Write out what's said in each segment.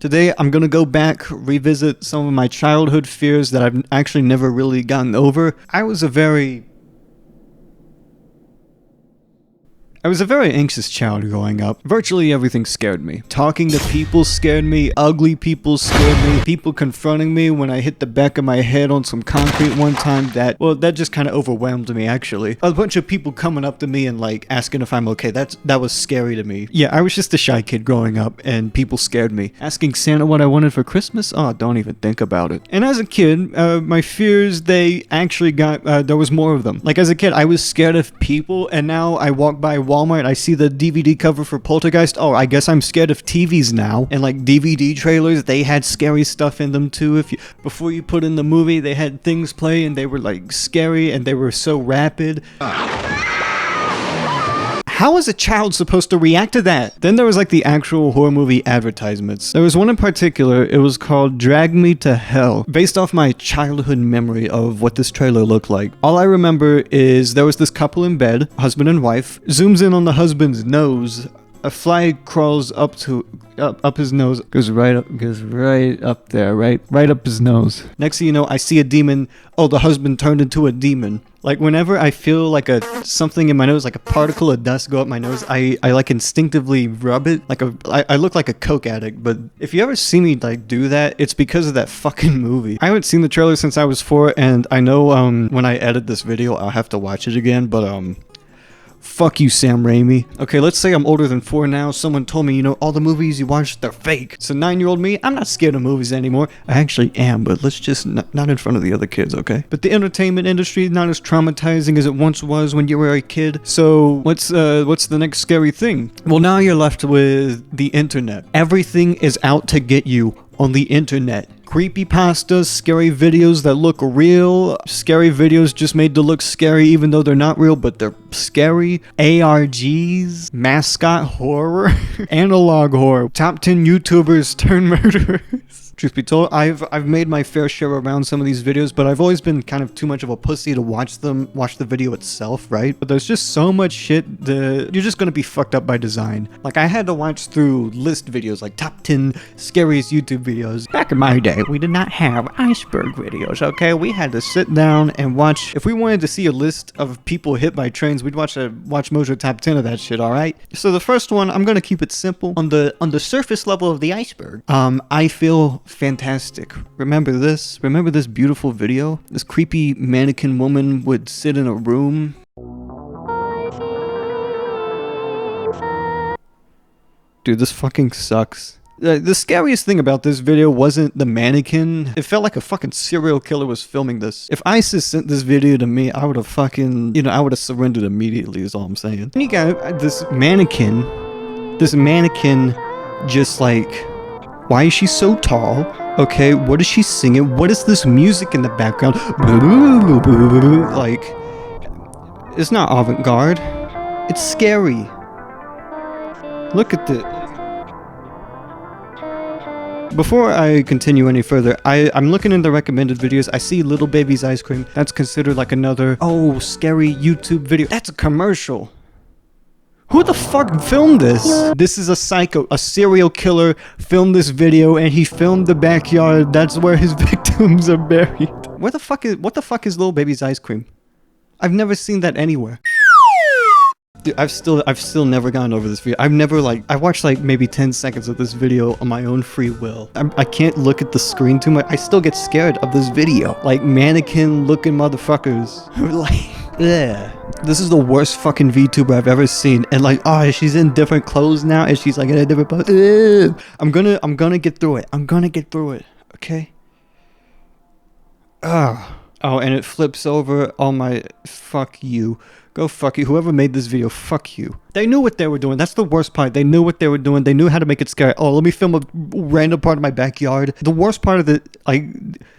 Today, I'm gonna go back, revisit some of my childhood fears that I've actually never really gotten over. I was a very anxious child growing up. Virtually everything scared me. Talking to people scared me. Ugly people scared me. People confronting me when I hit the back of my head on some concrete one time, that just kind of overwhelmed me, actually. A bunch of people coming up to me and like asking if I'm okay. That was scary to me. Yeah, I was just a shy kid growing up and people scared me. Asking Santa what I wanted for Christmas? Oh, don't even think about it. And as a kid, my fears, they actually got, there was more of them. Like as a kid, I was scared of people, and now I walk by Walmart, I see the DVD cover for Poltergeist. Oh, I guess I'm scared of TVs now. And like DVD trailers, they had scary stuff in them too. Before you put in the movie, they had things play and they were like scary and they were so rapid. How is a child supposed to react to that? Then there was like the actual horror movie advertisements. There was one in particular, it was called Drag Me to Hell, based off my childhood memory of what this trailer looked like. All I remember is there was this couple in bed, husband and wife, zooms in on the husband's nose. A fly crawls up his nose, goes right up there, right up his nose. Next thing you know, I see a demon. Oh, the husband turned into a demon. Like whenever I feel like something in my nose, like a particle of dust go up my nose, I like instinctively rub it. I look like a coke addict, but if you ever see me like do that, it's because of that fucking movie. I haven't seen the trailer since I was 4, and I know when I edit this video, I'll have to watch it again, but fuck you, Sam Raimi. Okay, let's say I'm older than 4 now. Someone told me, all the movies you watch, they're fake. So 9-year-old me, I'm not scared of movies anymore. I actually am, but let's just not in front of the other kids, okay? But the entertainment industry is not as traumatizing as it once was when you were a kid. So what's the next scary thing? Well, now you're left with the internet. Everything is out to get you on the internet. Creepypastas, scary videos that look real, scary videos just made to look scary even though they're not real, but they're scary. ARGs, mascot horror, analog horror, top 10 YouTubers turn murderers. Truth be told, I've made my fair share around some of these videos, but I've always been kind of too much of a pussy to watch the video itself, right? But there's just so much shit that you're just gonna be fucked up by design. Like I had to watch through list videos, like top 10 scariest YouTube videos. Back in my day, we did not have iceberg videos, okay? We had to sit down and watch. If we wanted to see a list of people hit by trains, we'd watch Mojo top 10 of that shit, all right? So the first one, I'm gonna keep it simple. On the surface level of the iceberg, I feel fantastic. Remember this beautiful video? This creepy mannequin woman would sit in a room. Dude, this fucking sucks. The scariest thing about this video wasn't the mannequin. It felt like a fucking serial killer was filming this. If ISIS sent this video to me, I would have fucking, I would have surrendered immediately is all I'm saying. And you got this mannequin just like, why is she so tall? Okay, what is she singing? What is this music in the background? Like, it's not avant-garde. It's scary. Look at this. Before I continue any further, I'm looking in the recommended videos. I see Little Baby's Ice Cream. That's considered like another, scary YouTube video. That's a commercial. Who the fuck filmed this? This is a psycho, a serial killer filmed this video and he filmed the backyard. That's where his victims are buried. What the fuck is Little Baby's Ice Cream? I've never seen that anywhere. Dude, I've still never gotten over this video. I watched like maybe 10 seconds of this video on my own free will. I can't look at the screen too much. I still get scared of this video. Like mannequin looking motherfuckers. Like, yeah. This is the worst fucking VTuber I've ever seen. And like, she's in different clothes now and she's like in a different pose. I'm gonna get through it. I'm gonna get through it. Okay? Oh, and it flips over. Oh my, fuck you. Go fuck you. Whoever made this video, fuck you. They knew what they were doing. That's the worst part. They knew what they were doing. They knew how to make it scary. Oh, let me film a random part of my backyard. The worst part of it, like,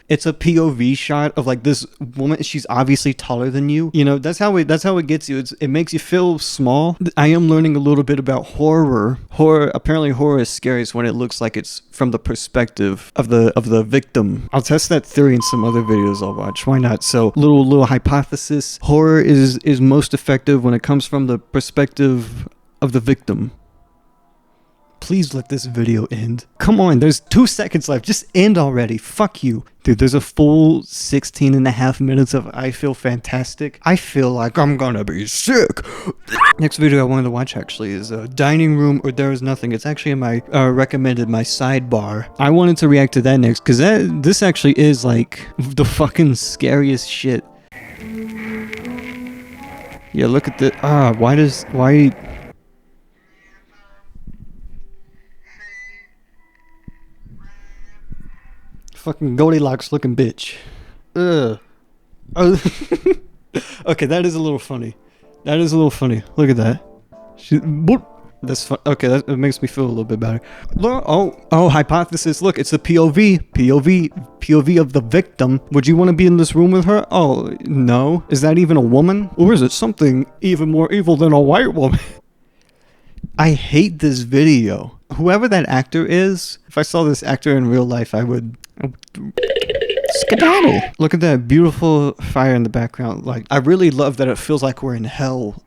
it's a POV shot of like this woman. She's obviously taller than you. That's how it gets you. It makes you feel small. I am learning a little bit about horror. Apparently horror is scariest when it looks like it's from the perspective of the victim. I'll test that theory in some other videos I'll watch. Why not? So little hypothesis. Horror is most effective when it comes from the perspective of the victim. Please let this video end. Come on, there's 2 seconds left. Just end already. Fuck you. Dude, there's a full 16 and a half minutes of I feel fantastic. I feel like I'm gonna be sick. Next video I wanted to watch actually is Dining Room or There Is Nothing. It's actually in my recommended my sidebar. I wanted to react to that next because this actually is like the fucking scariest shit. Yeah, look at the why fucking Goldilocks looking bitch. Ugh. Oh. Okay, that is a little funny. That is a little funny. Look at that. That's fun. Okay, that makes me feel a little bit better. Oh, hypothesis. Look, it's the POV of the victim. Would you want to be in this room with her? Oh, no. Is that even a woman? Or is it something even more evil than a white woman? I hate this video. Whoever that actor is, if I saw this actor in real life, I would skedaddle. Look at that beautiful fire in the background. Like, I really love that it feels like we're in hell.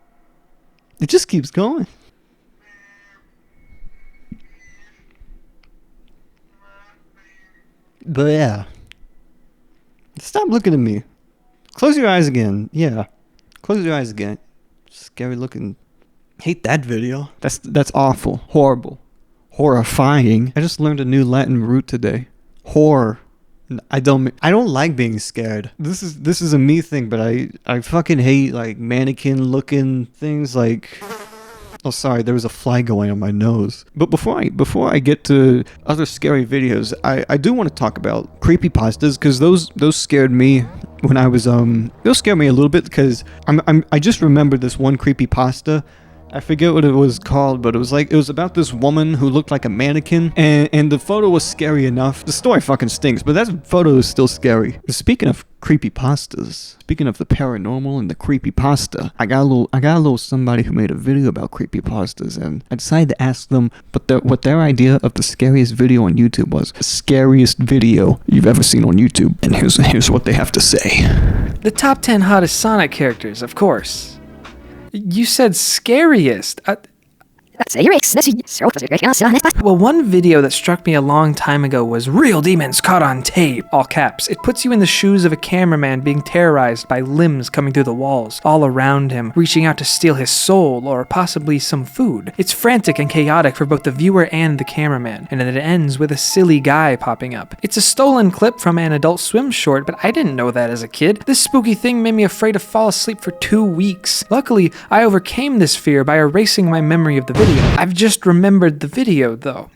It just keeps going. But yeah. Stop looking at me. Close your eyes again. Yeah. Close your eyes again. Scary looking. Hate that video. That's awful. Horrible. Horrifying. I just learned a new Latin root today. Horror. I don't like being scared. This is a me thing, but I fucking hate like mannequin looking things like. Oh, sorry, there was a fly going on my nose. But before I get to other scary videos, I do want to talk about creepypastas because those scared me when I was those scared me a little bit because I just remembered this one creepypasta. I forget what it was called, but it was about this woman who looked like a mannequin, and the photo was scary enough. The story fucking stinks, but that photo is still scary. Speaking of creepypastas, speaking of the paranormal and the creepypasta, I got a little somebody who made a video about creepypastas, and I decided to ask them what their idea of the scariest video on YouTube was. The scariest video you've ever seen on YouTube, and here's what they have to say. The top 10 hottest Sonic characters, of course. You said scariest. Well, one video that struck me a long time ago was Real Demons Caught on Tape, all caps. It puts you in the shoes of a cameraman being terrorized by limbs coming through the walls, all around him, reaching out to steal his soul or possibly some food. It's frantic and chaotic for both the viewer and the cameraman, and then it ends with a silly guy popping up. It's a stolen clip from an Adult Swim short, but I didn't know that as a kid. This spooky thing made me afraid to fall asleep for 2 weeks. Luckily, I overcame this fear by erasing my memory of the video. I've just remembered the video, though.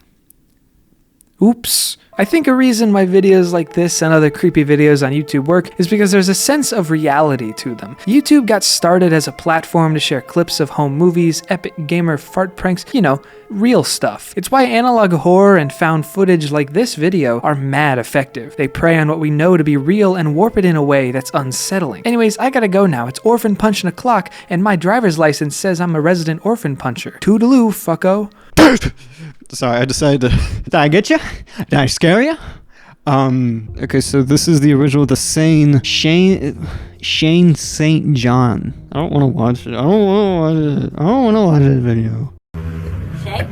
Oops. I think a reason why videos like this and other creepy videos on YouTube work is because there's a sense of reality to them. YouTube got started as a platform to share clips of home movies, epic gamer fart pranks, you know, real stuff. It's why analog horror and found footage like this video are mad effective. They prey on what we know to be real and warp it in a way that's unsettling. Anyways, I gotta go now. It's orphan punching o'clock, and my driver's license says I'm a resident orphan puncher. Toodaloo, fucko. Sorry, I decided to... Did I get you? Did I scare you? Okay, so this is the original, the Shane St. John. I don't want to watch it. I don't want to watch this video. Shay,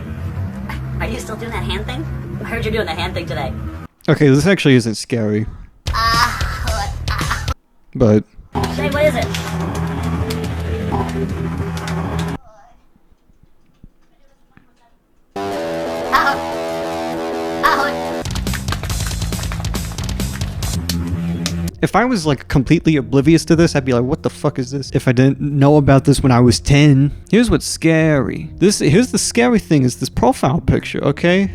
are you still doing that hand thing? I heard you're doing the hand thing today. Okay, this actually isn't scary. But... Shay, what is it? If I was like completely oblivious to this, I'd be like, what the fuck is this? If I didn't know about this when I was 10. Here's what's scary. Here's the scary thing is this profile picture, okay?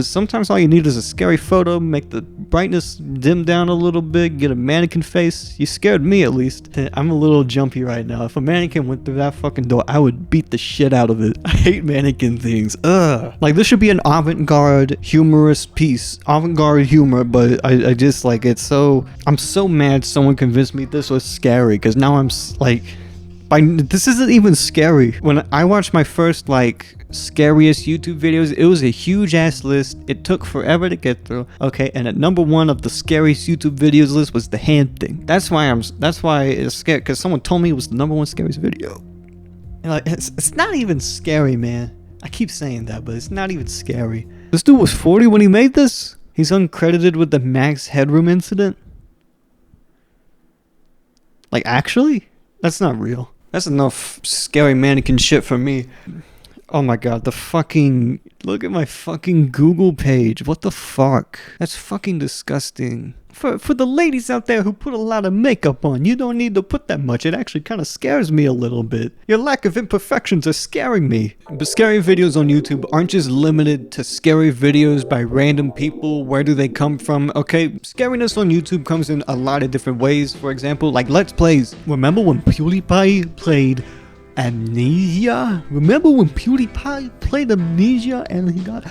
Sometimes all you need is a scary photo, make the brightness dim down a little bit, get a mannequin face. You scared me at least. I'm a little jumpy right now. If a mannequin went through that fucking door, I would beat the shit out of it. I hate mannequin things. Ugh. Like this should be an avant-garde humorous piece. Avant-garde humor, but I just like it's so... I'm so mad someone convinced me this was scary because now I'm like, this isn't even scary. When I watched my first like scariest YouTube videos, it was a huge ass list. It took forever to get through. Okay, and at number 1 of the scariest YouTube videos list was the hand thing. That's why it's scared because someone told me it was the number 1 scariest video. And like, it's not even scary, man. I keep saying that, but it's not even scary. This dude was 40 when he made this? He's uncredited with the Max Headroom incident? Like, actually? That's not real. That's enough scary mannequin shit for me. Oh my god, look at my fucking Google page. What the fuck? That's fucking disgusting. For the ladies out there who put a lot of makeup on, you don't need to put that much. It actually kind of scares me a little bit. Your lack of imperfections are scaring me. But scary videos on YouTube aren't just limited to scary videos by random people. Where do they come from? Okay, scariness on YouTube comes in a lot of different ways. For example, like Let's Plays. Remember when PewDiePie played Amnesia? Remember when PewDiePie played Amnesia and he got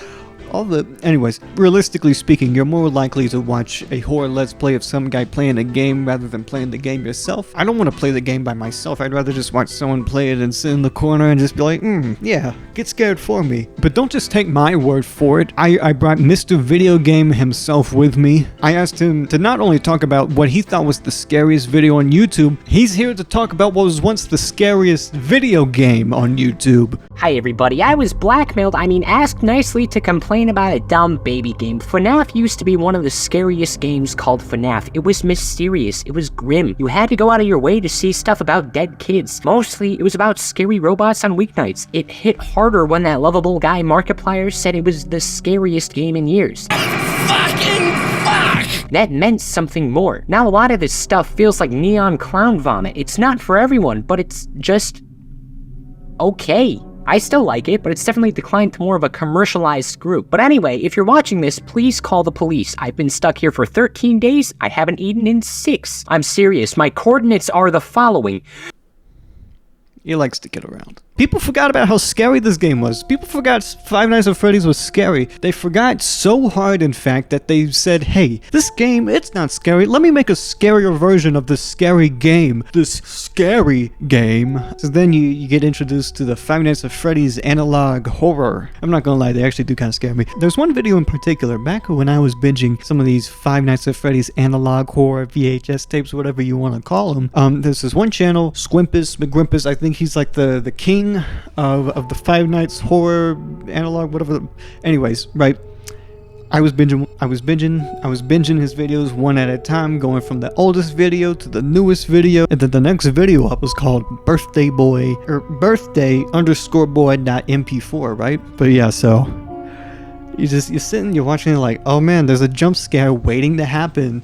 all the... Anyways, realistically speaking, you're more likely to watch a horror Let's Play of some guy playing a game rather than playing the game yourself. I don't want to play the game by myself. I'd rather just watch someone play it and sit in the corner and just be like, yeah, get scared for me. But don't just take my word for it. I brought Mr. Video Game himself with me. I asked him to not only talk about what he thought was the scariest video on YouTube, he's here to talk about what was once the scariest video game on YouTube. Hi everybody, I was asked nicely to complain about a dumb baby game. FNAF used to be one of the scariest games called FNAF. It was mysterious, it was grim. You had to go out of your way to see stuff about dead kids. Mostly, it was about scary robots on weeknights. It hit harder when that lovable guy Markiplier said it was the scariest game in years. Fucking fuck! That meant something more. Now a lot of this stuff feels like neon clown vomit. It's not for everyone, but it's just... okay. I still like it, but it's definitely declined to more of a commercialized group. But anyway, if you're watching this, please call the police. I've been stuck here for 13 days. I haven't eaten in 6. I'm serious. My coordinates are the following. He likes to get around. People forgot about how scary this game was. People forgot Five Nights at Freddy's was scary. They forgot so hard, in fact, that they said, hey, this game, it's not scary. Let me make a scarier version of this scary game. This scary game. So then you get introduced to the Five Nights at Freddy's analog horror. I'm not gonna lie, they actually do kind of scare me. There's one video in particular, back when I was binging some of these Five Nights at Freddy's analog horror VHS tapes, whatever you want to call them. There's this one channel, Squimpus McGrimpus, I think he's like the king of the Five Nights horror analog, whatever. Anyways, right, I was binging his videos one at a time, going from the oldest video to the newest video, and then the next video up was called birthday underscore boy.mp4, right? But yeah, so you're sitting, you're watching it like, oh man, there's a jump scare waiting to happen.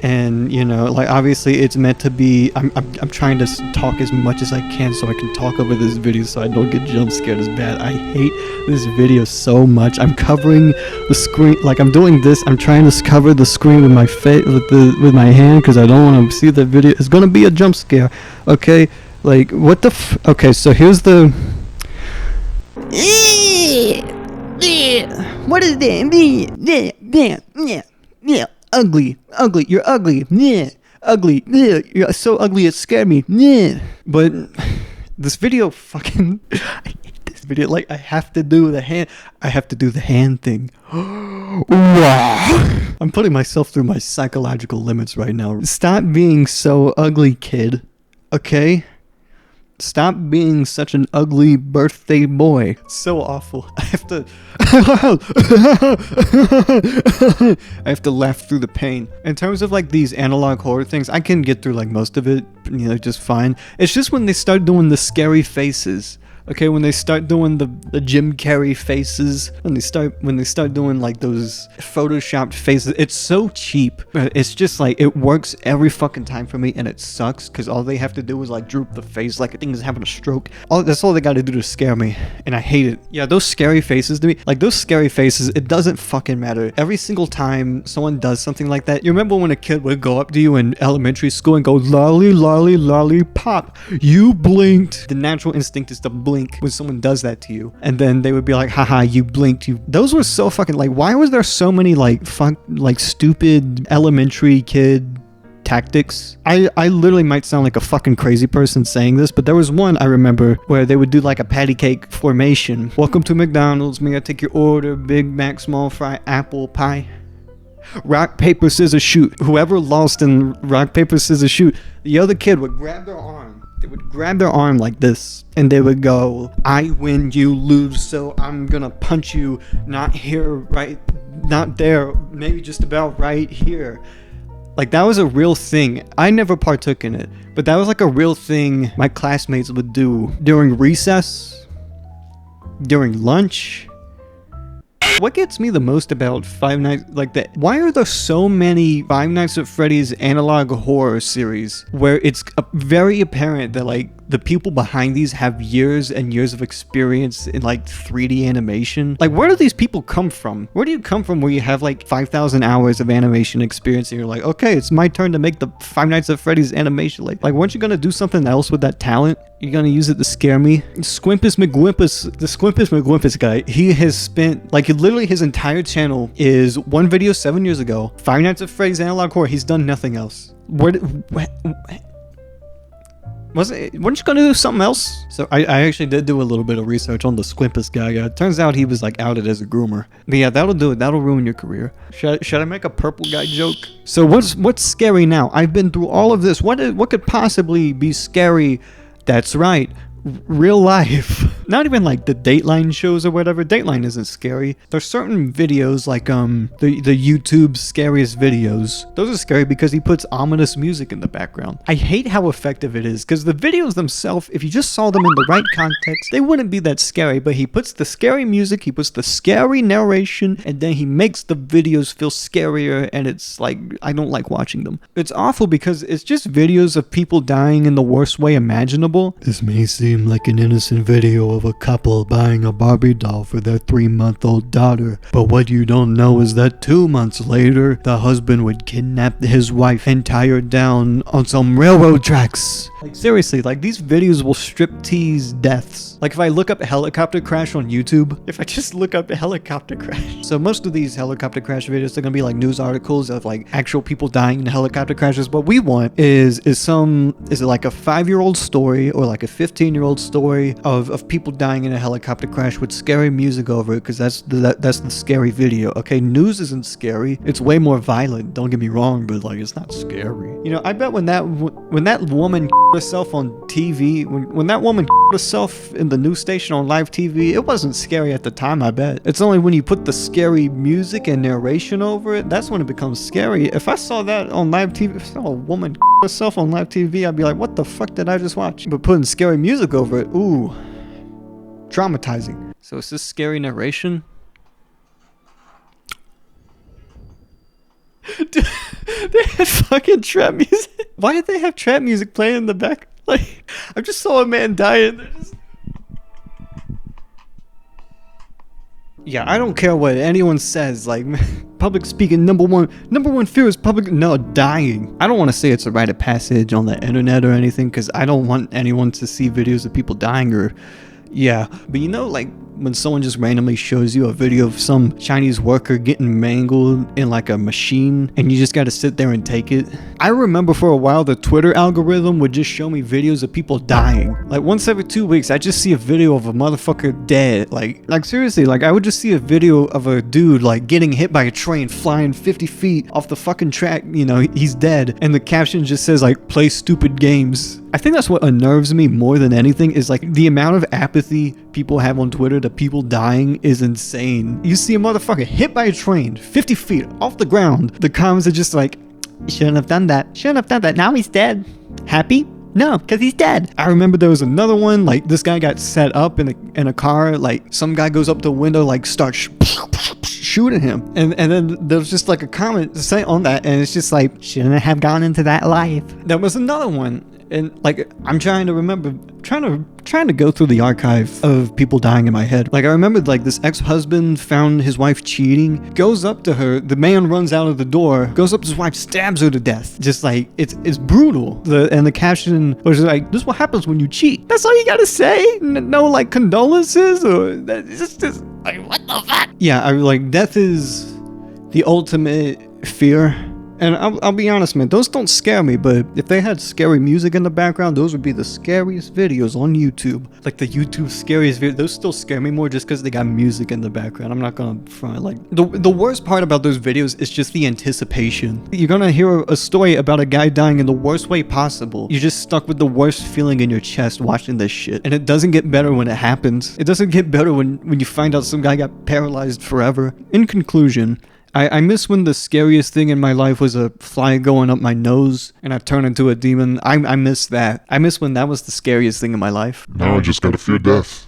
And, you know, like, obviously it's meant to be, I'm trying to talk as much as I can so I can talk over this video so I don't get jump scared as bad. I hate this video so much. I'm covering the screen, like, I'm doing this, I'm trying to cover the screen with my face, with my hand, because I don't want to see the video. It's gonna be a jump scare, okay? Like, what the okay, so here's the... What is that? Yeah. Ugly, you're ugly, yeah, ugly, yeah, you're so ugly it scared me, yeah. But this video fucking, I hate this video, like, I have to do the hand thing. Wow. I'm putting myself through my psychological limits right now. Stop being so ugly, kid, okay? Stop being such an ugly birthday boy. So awful. I have to laugh through the pain. In terms of like these analog horror things, I can get through like most of it, you know, just fine. It's just when they start doing the scary faces. Okay, when they start doing the Jim Carrey faces, when they start doing like those photoshopped faces, it's so cheap. It's just like, it works every fucking time for me, and it sucks because all they have to do is like droop the face like a thing is having a stroke. That's all they got to do to scare me, and I hate it. Yeah, those scary faces to me, like those scary faces, it doesn't fucking matter. Every single time someone does something like that, you remember when a kid would go up to you in elementary school and go, lolly, lolly, lollipop, you blinked. The natural instinct is to blink when someone does that to you, and then they would be like, haha, you blinked. Those were so fucking, like, why was there so many like stupid elementary kid tactics? I literally might sound like a fucking crazy person saying this, but there was one I remember where they would do like a patty cake formation. Welcome to McDonald's, may I take your order? Big Mac, small fry, apple pie. Rock, paper, scissors, shoot. Whoever lost in rock, paper, scissors, shoot, the other kid would grab their arm. They would grab their arm like this, and they would go, I win, you lose, so I'm gonna punch you, not here, right, not there, maybe just about right here. Like, that was a real thing. I never partook in it, but that was like a real thing my classmates would do during recess, during lunch. What gets me the most about Five Nights, like that, why are there so many Five Nights at Freddy's analog horror series where it's very apparent that like the people behind these have years and years of experience in like 3D animation? Like, where do these people come from? Where do you come from where you have like 5,000 hours of animation experience and you're like, okay, it's my turn to make the Five Nights at Freddy's animation? Like weren't you gonna do something else with that talent? You're gonna use it to scare me? Squimpus McGwimpus guy, he has spent, like, literally his entire channel is one video 7 years ago, Five Nights at Freddy's analog horror. He's done nothing else. Weren't you gonna do something else? So I actually did do a little bit of research on the Squimpus guy. It turns out he was like outed as a groomer. But yeah, that'll do it. That'll ruin your career. Should I make a purple guy joke? So what's scary now? I've been through all of this. What could possibly be scary? That's right. Real life. Not even like the Dateline shows or whatever. Dateline isn't scary. There's certain videos like the YouTube scariest videos. Those are scary because he puts ominous music in the background. I hate how effective it is because the videos themselves, if you just saw them in the right context, they wouldn't be that scary, but he puts the scary music, he puts the scary narration, and then he makes the videos feel scarier, and it's like, I don't like watching them. It's awful because it's just videos of people dying in the worst way imaginable. This may seem like an innocent video of a couple buying a Barbie doll for their 3-month-old daughter, but what you don't know is that 2 months later, the husband would kidnap his wife and tie her down on some railroad tracks. Like, seriously, like, these videos will striptease deaths. Like, if I look up a helicopter crash on YouTube, if I just look up a helicopter crash. So most of these helicopter crash videos are gonna be like news articles of like actual people dying in helicopter crashes. What we want is it like a 5-year-old story or like a 15-year-old story of people dying in a helicopter crash with scary music over it, because that's the scary video. Okay, news isn't scary. It's way more violent, don't get me wrong, but like, it's not scary. You know, I bet when that woman herself on TV, when that woman herself in the news station on live TV, it wasn't scary at the time, I bet. It's only when you put the scary music and narration over it, that's when it becomes scary. If I saw that on live TV, if I saw a woman herself on live TV, I'd be like, what the fuck did I just watch? But putting scary music over it, ooh, traumatizing. So is this scary narration? Dude, they had fucking trap music. Why did they have trap music playing in the back? Like, I just saw a man die and they're just... Yeah, I don't care what anyone says, like, public speaking, number one fear is dying. I don't want to say it's a rite of passage on the internet or anything, because I don't want anyone to see videos of people dying or... Yeah, but you know, like, when someone just randomly shows you a video of some Chinese worker getting mangled in like a machine and you just gotta sit there and take it. I remember for a while the Twitter algorithm would just show me videos of people dying. Like once every 2 weeks I just see a video of a motherfucker dead. Like seriously, like I would just see a video of a dude like getting hit by a train flying 50 feet off the fucking track, you know, he's dead, and the caption just says like, play stupid games. I think that's what unnerves me more than anything, is like the amount of apathy people have on Twitter to people dying is insane. You see a motherfucker hit by a train 50 feet off the ground, the comments are just like, shouldn't have done that, now he's dead. Happy? No, because he's dead. I remember there was another one, like this guy got set up in a car, like some guy goes up the window, like starts shooting him, and then there's just like a comment say on that, and it's just like, shouldn't have gone into that life. There was another one, and like I'm trying to remember, trying to go through the archive of people dying in my head. Like I remembered like this ex-husband found his wife cheating, goes up to her, the man runs out of the door, goes up to his wife, stabs her to death. Just like, it's brutal. And the caption was like, this is what happens when you cheat. That's all you gotta say? No like condolences, or it's just like, what the fuck? Yeah, I like, death is the ultimate fear. And I'll be honest, man, those don't scare me, but if they had scary music in the background, those would be the scariest videos on YouTube. Like the YouTube scariest videos, those still scare me more just because they got music in the background. I'm not gonna front. Like, the worst part about those videos is just the anticipation. You're gonna hear a story about a guy dying in the worst way possible. You're just stuck with the worst feeling in your chest watching this shit. And it doesn't get better when it happens. It doesn't get better when you find out some guy got paralyzed forever. In conclusion, I miss when the scariest thing in my life was a fly going up my nose and I turned into a demon. I miss that. I miss when that was the scariest thing in my life. Now I just gotta fear death.